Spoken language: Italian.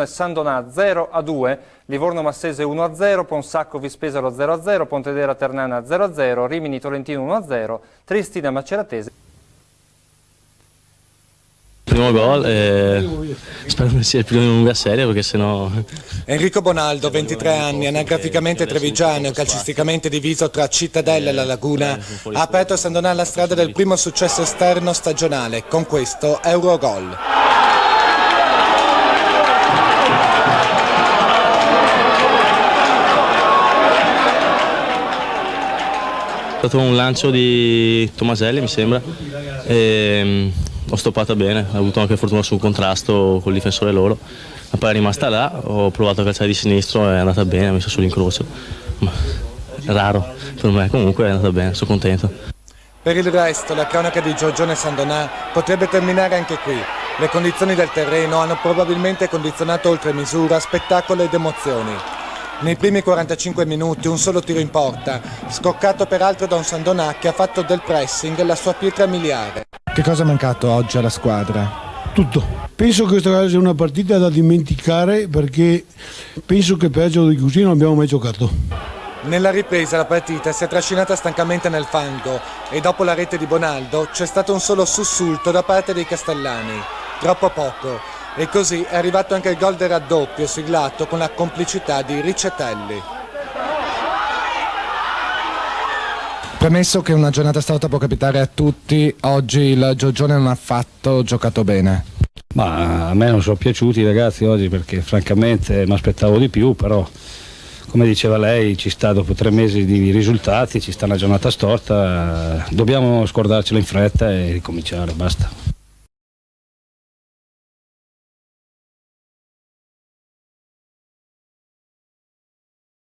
San Donà 0-2, Livorno Massese 1-0, Ponsacco Vispesaro 0-0, Pontedera Ternana 0-0, Rimini Tolentino 1-0, Triestina Maceratese. Primo gol e spero che sia il primo di lunga serie perché sennò... Enrico Bonaldo, 23 anni, anagraficamente trevigiano e calcisticamente diviso tra Cittadella e La Laguna, ha aperto a San Donà la strada del primo successo esterno stagionale, con questo Eurogol. È stato un lancio di Tomaselli, mi sembra, e ho stoppato bene, ho avuto anche fortuna sul contrasto col difensore loro, ma poi è rimasta là, ho provato a calciare di sinistro, è andata bene, ho messo sull'incrocio, raro per me, comunque è andata bene, sono contento. Per il resto, la cronaca di Giorgione San Donà potrebbe terminare anche qui. Le condizioni del terreno hanno probabilmente condizionato oltre misura spettacolo ed emozioni. Nei primi 45 minuti un solo tiro in porta, scoccato peraltro da un San Donà che ha fatto del pressing la sua pietra miliare. Che cosa è mancato oggi alla squadra? Tutto. Penso che questa sia una partita da dimenticare perché penso che peggio di così non abbiamo mai giocato. Nella ripresa la partita si è trascinata stancamente nel fango e dopo la rete di Bonaldo c'è stato un solo sussulto da parte dei castellani. Troppo poco. E così è arrivato anche il gol del raddoppio siglato con la complicità di Riccitelli. Premesso che una giornata stavolta può capitare a tutti, oggi il Giorgione non ha affatto giocato bene. Ma a me non sono piaciuti i ragazzi oggi perché francamente mi aspettavo di più, però come diceva lei ci sta dopo 3 mesi di risultati, ci sta una giornata storta, dobbiamo scordarcela in fretta e ricominciare, basta.